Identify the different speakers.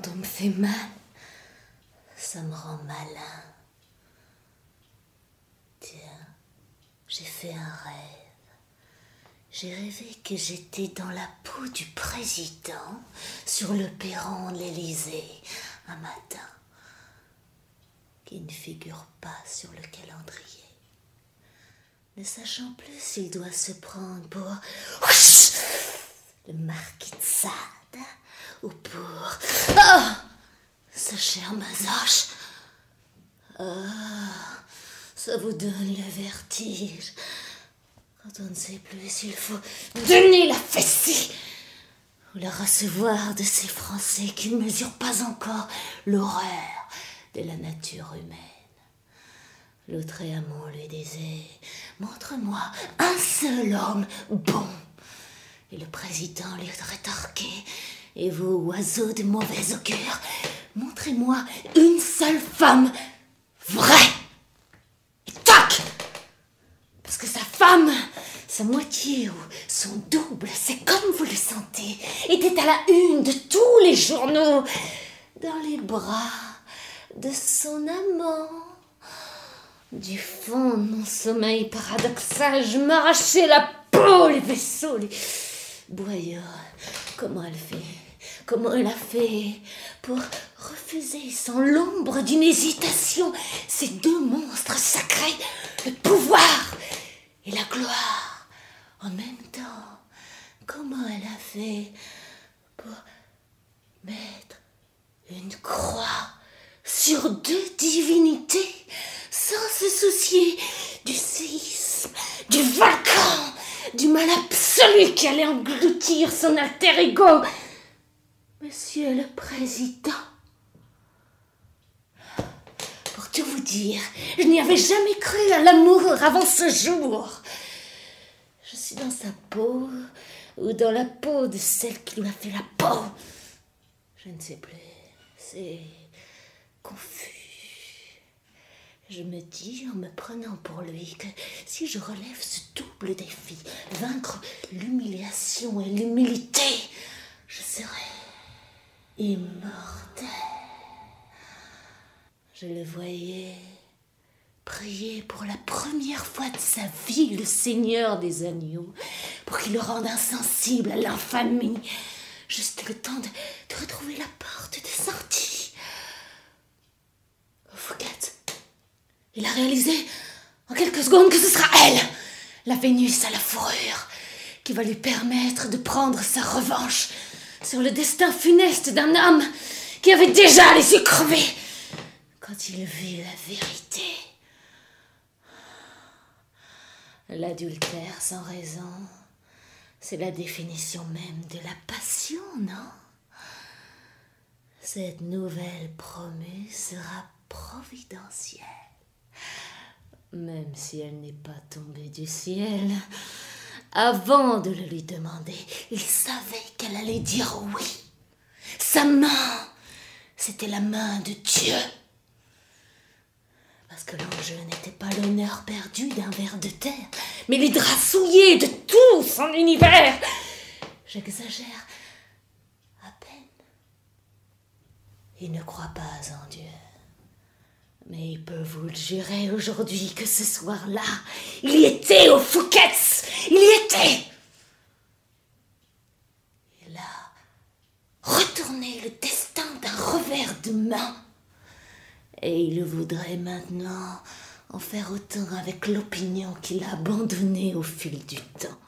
Speaker 1: Quand on me fait mal, ça me rend malin. Tiens, j'ai fait un rêve. J'ai rêvé que j'étais dans la peau du président sur le perron de l'Élysée un matin qui ne figure pas sur le calendrier. Ne sachant plus s'il doit se prendre pour le marquis de Sade ou pour ce cher Mazoche. Ça vous donne le vertige quand on ne sait plus s'il faut donner la fessée ou la recevoir de ces Français qui ne mesurent pas encore l'horreur de la nature humaine. L'autre amant lui disait « Montre-moi un seul homme bon !» Et le président lui rétorquait « Et vous, oiseaux de mauvais augure, montrez-moi une seule femme vraie !» Et tac ! Parce que sa femme, sa moitié ou son double, c'est comme vous le sentez, était à la une de tous les journaux, dans les bras de son amant. Du fond de mon sommeil paradoxal, je m'arrachais la peau, les vaisseaux, les boyaux. Comment elle a fait pour refuser sans l'ombre d'une hésitation ces deux monstres sacrés, le pouvoir et la gloire en même temps? Comment elle a fait pour mettre une croix sur deux divinités sans se soucier du séisme, du volcan, du mal absolu qui allait engloutir son alter ego, Monsieur le Président? Pour tout vous dire, je n'y avais jamais cru à l'amour avant ce jour. Je suis dans sa peau ou dans la peau de celle qui lui a fait la peau. Je ne sais plus, c'est confus. Je me dis, en me prenant pour lui, que si je relève ce double défi, vaincre l'humiliation et l'humilité, je serai immortel. Je le voyais prier pour la première fois de sa vie le Seigneur des agneaux pour qu'il le rende insensible à l'infamie, juste le temps de retrouver la porte de sortie. Fouquet, il a réalisé en quelques secondes que ce sera elle, la Vénus à la fourrure, qui va lui permettre de prendre sa revanche sur le destin funeste d'un homme qui avait déjà les yeux crevés quand il vit la vérité. L'adultère sans raison, c'est la définition même de la passion, non? Cette nouvelle promue sera providentielle, même si elle n'est pas tombée du ciel. Avant de le lui demander, il savait qu'elle allait dire oui. Sa main, c'était la main de Dieu. Parce que l'enjeu n'était pas l'honneur perdu d'un ver de terre, mais les draps souillés de tout son univers. J'exagère à peine. Il ne croit pas en Dieu. Mais il peut vous le jurer aujourd'hui que ce soir-là, il y était au Fouquet's. Il y était. Il a retourné le destin d'un revers de main. Et il voudrait maintenant en faire autant avec l'opinion qu'il a abandonnée au fil du temps.